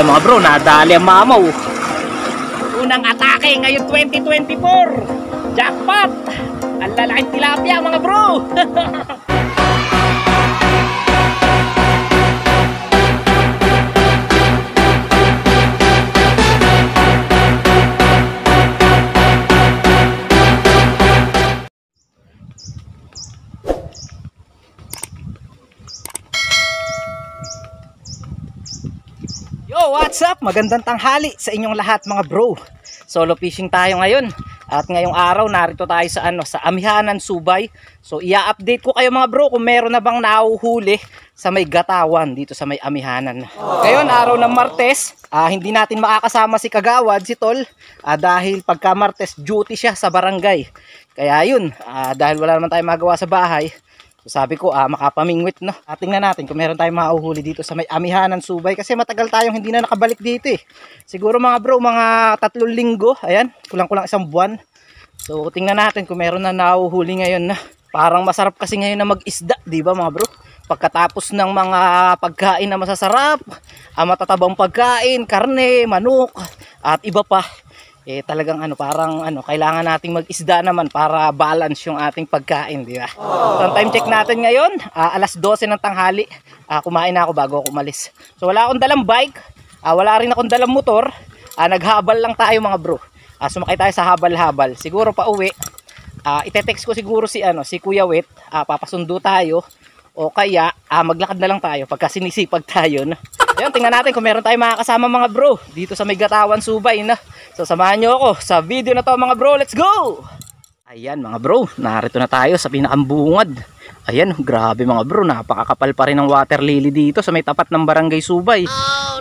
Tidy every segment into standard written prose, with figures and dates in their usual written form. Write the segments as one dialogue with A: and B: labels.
A: mga bro, nadali ang mamaw. Unang atake ngayon 2024. Jackpot! Ang lalaking tilapia mga bro. Yo, what's up? Magandang tanghali sa inyong lahat mga bro. Solo fishing tayo ngayon. At ngayong araw narito tayo sa Amihanan, Subay. So i-update ko kayo mga bro kung meron na bang nahuhuli sa may Gatawan dito sa may Amihanan. Ngayon araw ng Martes, hindi natin makakasama si Kagawad, si Tol, dahil pagka Martes duty siya sa barangay. Kaya yun, dahil wala naman tayo magawa sa bahay, so sabi ko makapamingwit no. Tingnan natin kung meron tayong mahuhuli dito sa may Amihanan, Subay, kasi matagal tayong hindi na nakabalik dito eh. Siguro mga bro, mga 3 linggo, ayan, kulang-kulang 1 buwan. So tingnan natin kung meron na nahuhuli ngayon na. Parang masarap kasi ngayon na mag-isda, di ba mga bro? Pagkatapos ng mga pagkain na masasarap, matatabang pagkain, karne, manok, at iba pa. Talagang parang kailangan nating mag-isda naman para balance yung ating pagkain, di ba? So, time check natin ngayon, alas 12 ng tanghali. Kumain na ako bago ako umalis. So wala akong dalang bike, wala rin akong dalang motor. Naghabal lang tayo mga bro. Sumakay tayo sa habal-habal. Siguro pa uwi, ite-text ko siguro si Kuya Wet, papasundo tayo. O kaya maglakad na lang tayo pagka sinisipag tayo, no? Ayun, tingnan natin kung meron tayong makakasama mga bro dito sa may Gatawan, Subay na. So samahan nyo ako sa video na to mga bro. Let's go! Ayan mga bro, narito na tayo sa pinakambungad. Ayan, grabe mga bro, napakakapal pa rin ng water lily dito sa may tapat ng barangay Subay.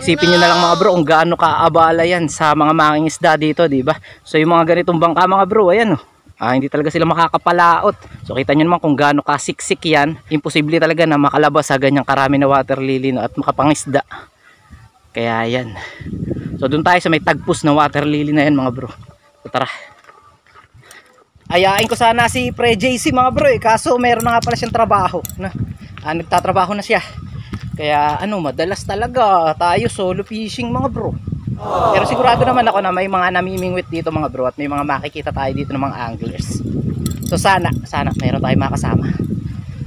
A: Isipin nyo na lang mga bro kung gaano kaabala yan sa mga mangingisda dito, diba? So yung mga ganitong bangka mga bro, ayan hindi talaga sila makakapalaot. So kita nyo naman kung gaano kasiksik yan. Imposible talaga na makalabas sa ganyang karami na water lily at makapangisda. Kaya yan. So doon tayo sa may tagpos na water lily na yan mga bro. So tara. Ayain ko sana si Pre JC mga bro kaso meron na nga pala siyang trabaho na. Nagtatrabaho na siya. Kaya madalas talaga tayo solo fishing mga bro. Pero sigurado naman ako na may mga namimingwit dito mga bro at may mga makikita tayo dito ng mga anglers. So sana meron tayong makasama.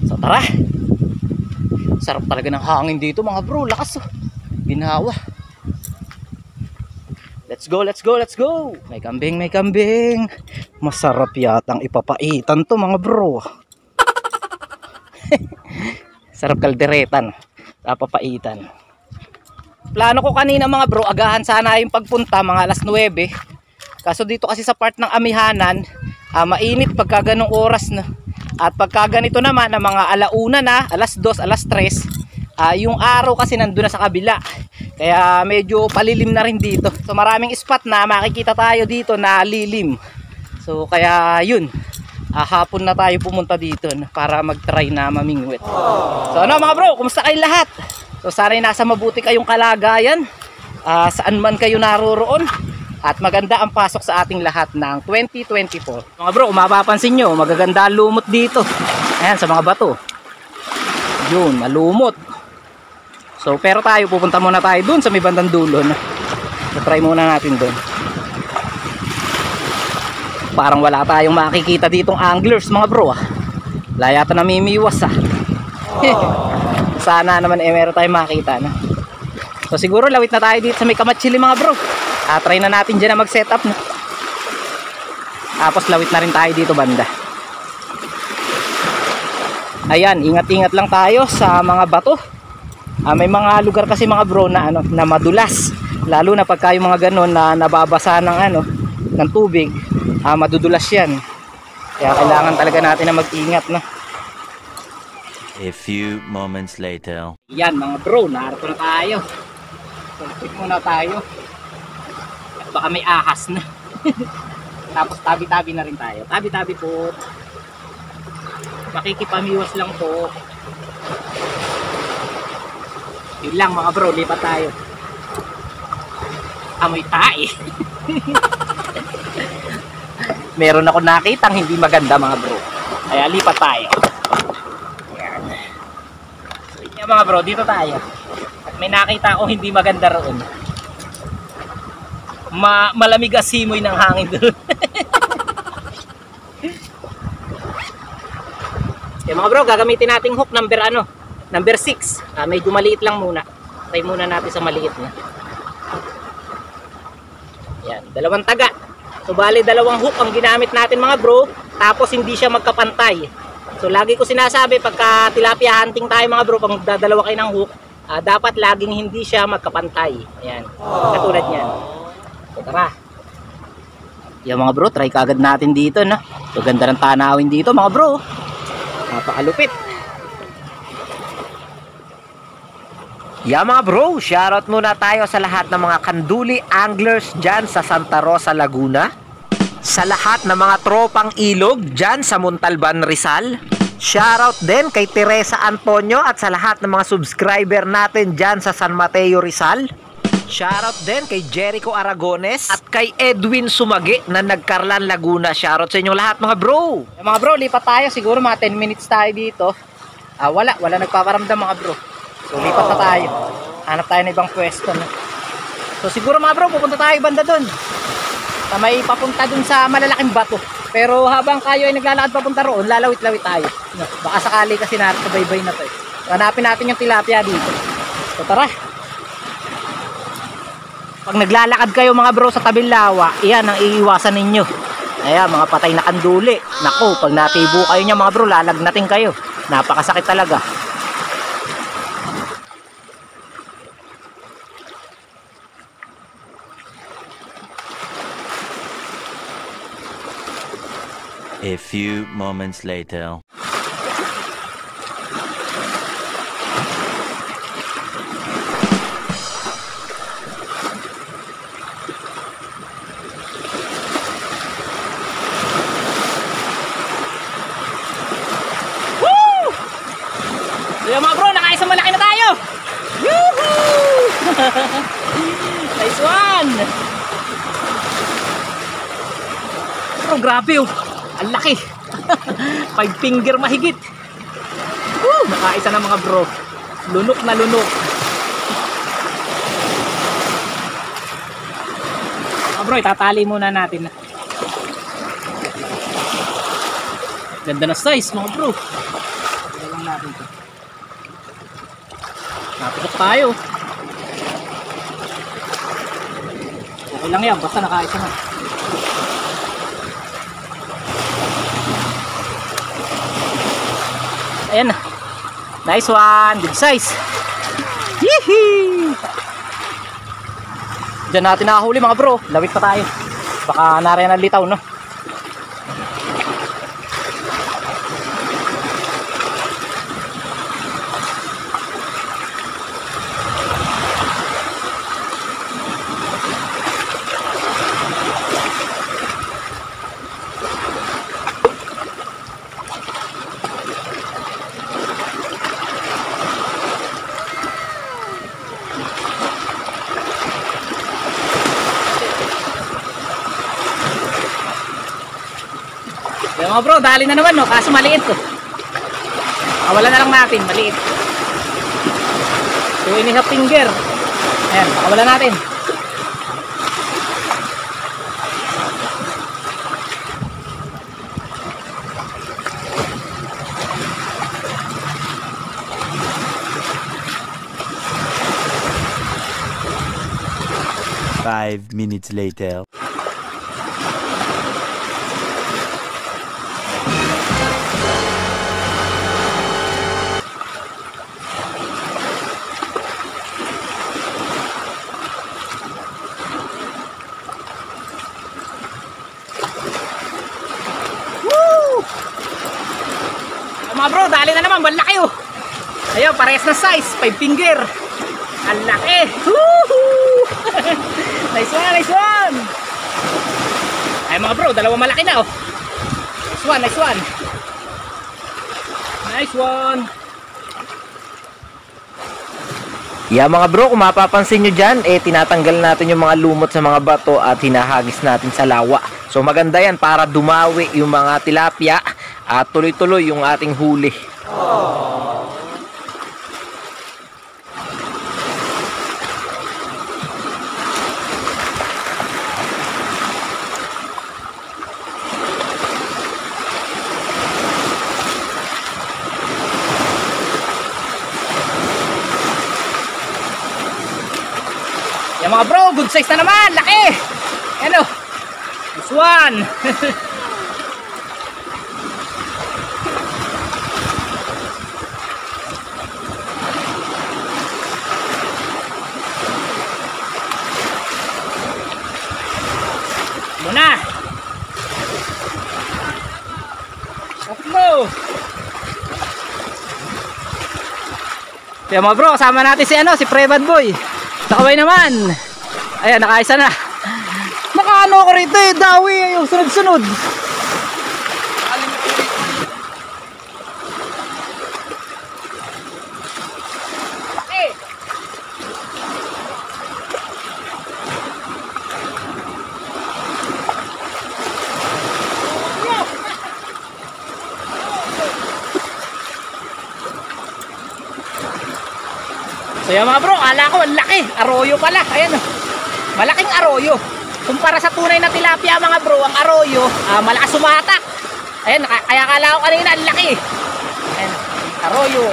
A: So tara. Sarap talaga ng hangin dito mga bro, lakas Binawa. Let's go, let's go, let's go. May kambing, may kambing. Masarap yatang ipapaitan to mga bro. Sarap kalderetan. Papaitan. Plano ko kanina mga bro, agahan sana yung pagpunta mga alas 9. Kaso dito kasi sa part ng Amihanan, mainit pagka ganong oras na. At pagka ganito naman na mga alauna na, alas 2, alas 3, yung araw kasi nandun na sa kabila. Kaya medyo palilim na rin dito. So maraming spot na makikita tayo dito na lilim. So kaya yun, hapon na tayo pumunta dito para mag-try na mamingwit. So mga bro, kumusta kayo lahat? So sana'y nasa mabuti kayong kalagayan, saan man kayo naroroon, at maganda ang pasok sa ating lahat ng 2024. Mga bro, kung mapapansin nyo, magaganda lumot dito. Ayan, sa mga bato. Yun, malumot. So pero tayo, pupunta muna tayo dun sa may bandang dulo. So try muna natin dun. Parang wala tayong makikita ditong anglers mga bro. Layata namimiwas Sana naman meron tayong makita na. So siguro lawit na tayo dito sa may Kamatsili mga bro. Try na natin dyan na mag setup na. Tapos lawit na rin tayo dito banda. Ayan, ingat-ingat lang tayo sa mga bato. May mga lugar kasi mga bro na na madulas. Lalo na pagka yung mga ganon na nababasa ng ng tubig, madudulas yan. Kaya kailangan talaga natin na mag-ingat na.
B: A few moments later.
A: Yan mga bro, narito na tayo. So, check muna tayo. At baka may ahas na. Tapos tabi-tabi na rin tayo. Tabi-tabi po. Makikipamiwas lang po. Yun lang mga bro, lipat tayo. Amoy tae. Meron ako nakitang hindi maganda mga bro. Kaya lipat tayo. Yan mga bro, dito tayo. At may nakita ako hindi maganda roon. malamig as simoy ng hangin doon. Okay, mga bro, gagamitin nating hook number 6. Medyo maliit lang muna. Try muna natin sa maliit na. Yan, 2 taga. So bali 2 hook ang ginamit natin mga bro, tapos hindi siya magkapantay. So lagi ko sinasabi pagka tilapia hunting tayo mga bro, pag magdadalawa kayo ng hook, dapat laging hindi siya magkapantay. Ayan, katulad niyan. So tara. Yan mga bro, try kaagad natin dito, no? So ganda ng tanawin dito mga bro. Napakalupit. Yeah mga bro, shoutout muna tayo sa lahat ng mga kanduli anglers dyan sa Santa Rosa, Laguna. Sa lahat ng mga tropang ilog dyan sa Montalban, Rizal. Shoutout din kay Teresa Antonio at sa lahat ng mga subscriber natin dyan sa San Mateo, Rizal. Shoutout din kay Jericho Aragones at kay Edwin Sumagi na nagkarlan, Laguna. Shoutout sa inyong lahat mga bro. Mga bro, lipat tayo. Siguro mga 10 minutes tayo dito. Wala nagpaparamdam mga bro. So lipat na tayo. Hanap tayo ng ibang pwesto, no? So siguro mga bro, pupunta tayo banda doon. May papunta dun sa malalaking bato. Pero habang kayo ay naglalakad papunta roon, lalawit-lawit tayo. No? Baka sakali kasi baybay na to eh. Hanapin natin yung tilapia dito. So tara. Pag naglalakad kayo mga bro sa tabing lawa, iyan ang iiwasan ninyo. Ayan, mga patay na kanduli. Naku, pag natibo kayo niya mga bro, lalagnatin kayo. Napakasakit talaga.
B: A few moments later.
A: So mga bro, nakaisang malaki na tayo. Woohoo! Nice one. Oh, grabe oh. Ang laki. 5 finger mahigit. Nakaisa na mga bro. Lunok na lunok. Mga bro, itatali muna natin. Ganda na size mga bro. Try lang natin ito. Naputok tayo. Okay lang yan, basta nakaisa na. Ayan na. Nice one. Good size. Yee! Diyan natin nakahuli mga bro. Lawit pa tayo. Baka nariyan ang litaw, no? Yung mga bro, dali na naman no, kaso maliit to. Wala na lang natin, maliit. 2.5 finger. Ayan, pakawala natin.
B: Five minutes later.
A: Mga bro, dali na naman, malaki oh. Ayun, parehas na size, 5 finger. Ang laki. Nice one, nice one. Ay mga bro, 2 malaki na oh. Nice one, nice one. Nice one. Yeah mga bro, kung mapapansin nyo dyan, tinatanggal natin yung mga lumot sa mga bato at hinahagis natin sa lawa. So maganda yan para dumawi yung mga tilapia at tuloy-tuloy yung ating huli. mga bro, good size na naman, laki. Ano? This one. Muna. Tatlo. Kaya mga bro, kasama natin si si Prebad Boy. Nakaway naman. Ayan, nakaisa na. Nakaano ko rito dawi yung sunod-sunod. So yan mga bro, kala ko ang laki, arroyo pala. Ayan oh. Malaking arroyo. Kumpara sa tunay na tilapia mga bro, ang arroyo, malakas sumatak. Ayan, kaya kala ko kanina ang laki. Ayan, arroyo.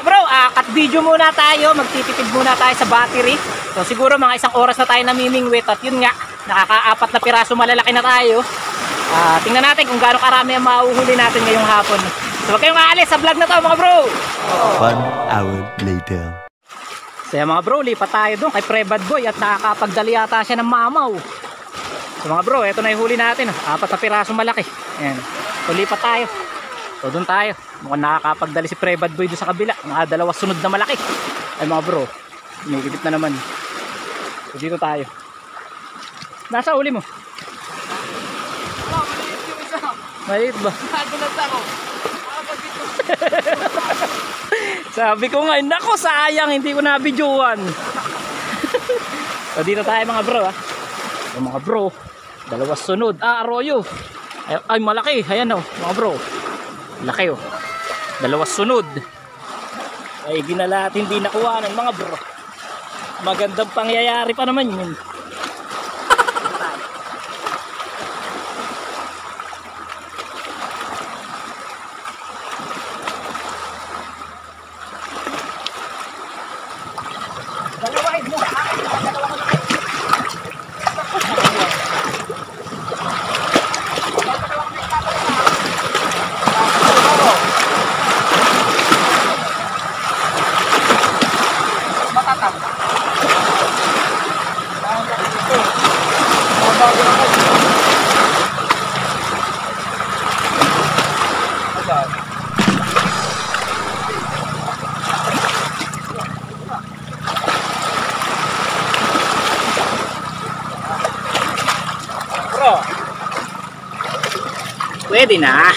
A: Bro, cut video muna tayo, magtitipid muna tayo sa battery. So siguro mga 1 oras na tayo namimingwit at yun nga, nakaka-4 na piraso malalaki na tayo. Tingnan natin kung gaano karami ang mauhuli natin ngayong hapon. So huwag kayong aalis sa vlog na to mga bro.
B: 1 hour later.
A: So yan mga bro, lipat tayo doon kay Prebad Boy at nakakapagdali yata siya ng mamaw. So mga bro, eto na yung huli natin. 4 na piraso malaki. Ayan. So lipat tayo. So doon tayo. Mukhang nakakapagdali si Prebad Boy doon sa kabila. Mga 2 sunod na malaki. Ay mga bro, umikipit na naman. So dito tayo. Nasa huli mo? Maliit ba? Sabi ko nga, nako sayang, hindi ko na-videoan. So dito tayo mga bro So, mga bro, 2 sunod. Arroyo. Ay malaki, ayan mga bro. Laki 2 sunod. Ay ginala at hindi nakuhanan mga bro. Magandang pangyayari pa naman yun. Pwede na.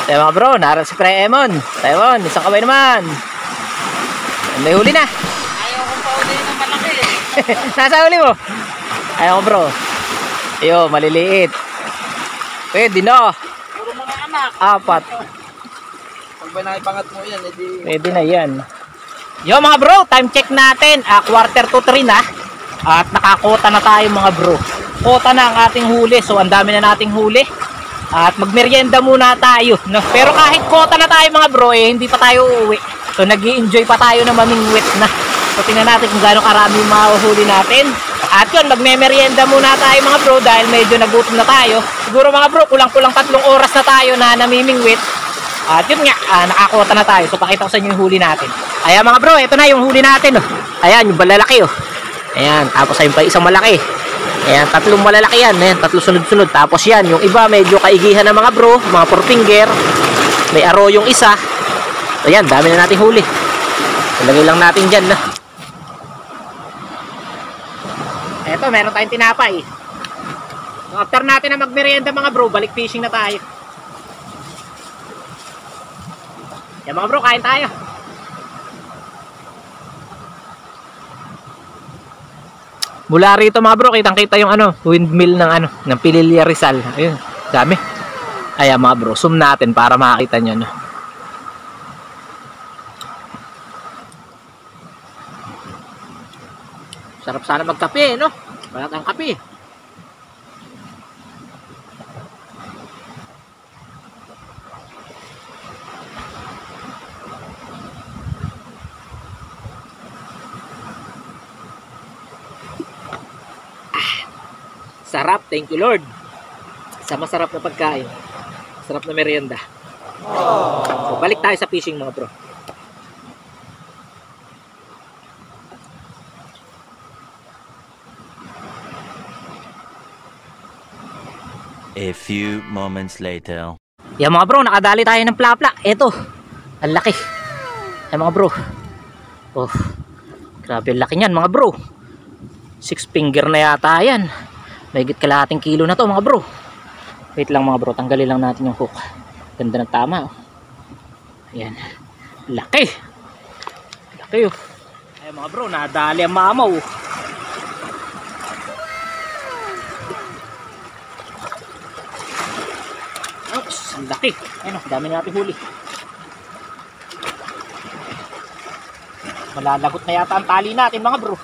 A: Tayo mga bro, naroon si Pre-Emon. Taiwan, isang kamay naman. May huli na.
C: Ayaw kong pauli ng malaki.
A: Nasa huli mo? Ayaw ko bro. Ayo, maliliit. Pwede na.
C: Puro mga anak.
A: 4.
C: Pag ba naipangat mo yan, edi...
A: Pwede na yan. Yo mga bro, time check natin. 2:45 na. At nakakota na tayo mga bro. Kota na ang ating huli. So ang dami na nating huli. At magmerienda muna tayo. No? Pero kahit kota na tayo mga bro, hindi pa tayo uuwi. So nag-i-enjoy pa tayo na mamingwit na. So tingnan natin kung gaano karami yung mahuhuli natin. At yun, magme-merienda muna tayo mga bro dahil medyo nagutom na tayo. Siguro mga bro, kulang-kulang 3 oras na tayo na namimingwit. At yun nga, nakakota na tayo. So pakita ko sa inyo yung huli natin. Ayan mga bro, ito na yung huli natin. Ayan, yung balalaki. Ayan, tapos ayun pa isang malaki. Ayan, 3 malalaki yan. Ayan, 3 sunod-sunod. Tapos yan, yung iba medyo kaigihan na mga bro. Mga 4 finger. May arroyong isa. Ayan, dami na natin huli. Ilagay lang natin dyan na. Eto, meron tayong tinapay. So, after natin na magmerienda mga bro, balik fishing na tayo. Yan mga bro, kain tayo. Mula rito mga bro, kitang-kita yung windmill ng ng Pililla Rizal. Ayun, dami. Ayan mga bro, zoom natin para makakita nyo. Sarap sana magkape, no? Balat ang kape. Sarap, thank you Lord. Sa masarap na pagkain. Sarap na merienda. So, balik tayo sa fishing mga bro.
B: A few moments later.
A: Yan mga bro, nakadali tayo ng plapla. Eto, ang laki. Yan mga bro. Oh, grabe ang laki niyan mga bro. 6 finger na yata yan. Mahigit kalahating kilo na to mga bro. Wait lang mga bro, tanggalin lang natin yung hook. Ganda ng tama oh. Ayan, laki. Laki oh. Ayan mga bro, nadali ang mamaw. Oops, ang laki. Ayan oh, dami natin huli. Malalagot na yata ang tali natin mga bro.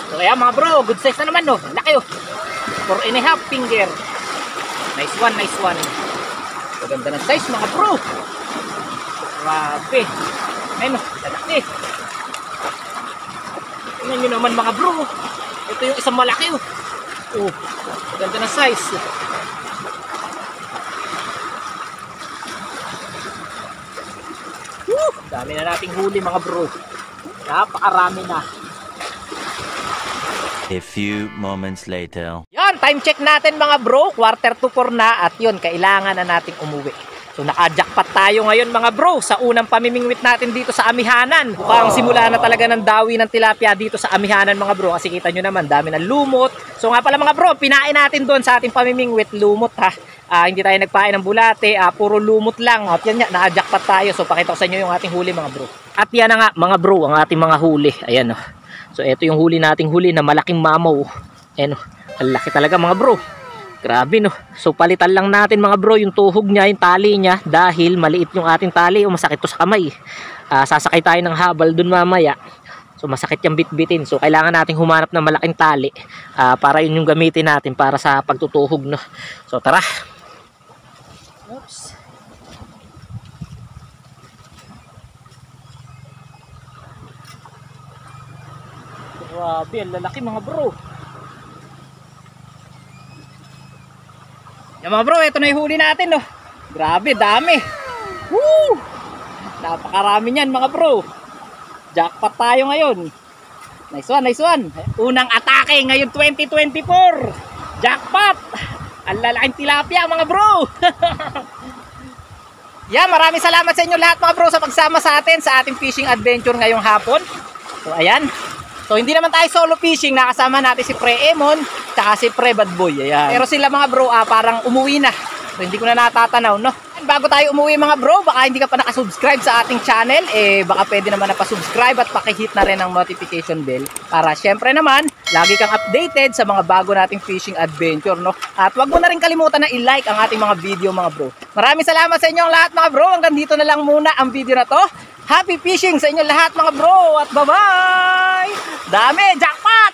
A: So ayan mga bro, good size na naman no. Laki oh. 4.5 finger. Nice one, nice one. Maganda ng size mga bro. Grabe. Ayun oh, laki. Tingnan nyo naman mga bro. Ito yung isang malaki oh. Oh, maganda ng size. Woo! Dami na nating huli mga bro. Napakarami na.
B: A few moments later.
A: Yan, time check natin mga bro, 3:45 na at yun, kailangan na nating umuwi. So naka-jackpot tayo ngayon mga bro sa unang pamimingwit natin dito sa Amihanan. Mukhang simula na talaga ng dawi ng tilapia dito sa Amihanan mga bro kasi kita nyo naman, dami ng lumot. So nga pala mga bro, pinain natin doon sa ating pamimingwit, lumot ha. Hindi tayo nagpain ng bulate, puro lumot lang. At yan nga, naka-jackpot tayo. So pakita ko sa inyo yung ating huli mga bro. At yan na nga mga bro, ang ating mga huli. Ayan oh. So ito yung huli nating huli na malaking mamaw. Ayan oh, ang laki talaga mga bro. Grabe no. So palitan lang natin mga bro yung tuhog niya, yung tali niya dahil maliit yung ating tali o masakit to sa kamay. Sasakay tayo ng habal dun mamaya. So masakit yung bitbitin. So kailangan nating humanap ng malaking tali para yun yung gamitin natin para sa pagtutuhog no. So tara. Oops. Grabe, ang lalaki mga bro. Yan mga bro, ito na yung huli natin no. Grabe, dami. Woo! Napakarami niyan mga bro. Jackpot tayo ngayon. Nice one, nice one. Unang atake ngayon 2024. Jackpot. Ang lalaking tilapia mga bro. Yan, maraming salamat sa inyo lahat mga bro sa pagsama sa atin sa ating fishing adventure ngayong hapon. So ayan. So hindi naman tayo solo fishing, nakasama natin si Pre Emon tsaka si Pre Bad Boy. Ayan. Pero sila mga bro parang umuwi na. So hindi ko na natatanaw no. Bago tayo umuwi mga bro, baka hindi ka pa nakasubscribe sa ating channel, baka pwede naman na pa-subscribe at pakihit na rin ang notification bell para syempre naman lagi kang updated sa mga bago nating fishing adventure no. At wag mo na rin kalimutan na i-like ang ating mga video mga bro. Maraming salamat sa inyong lahat mga bro. Hanggang dito na lang muna ang video na to. Happy fishing sa inyo lahat mga bro at bye-bye! Dami! Jackpot!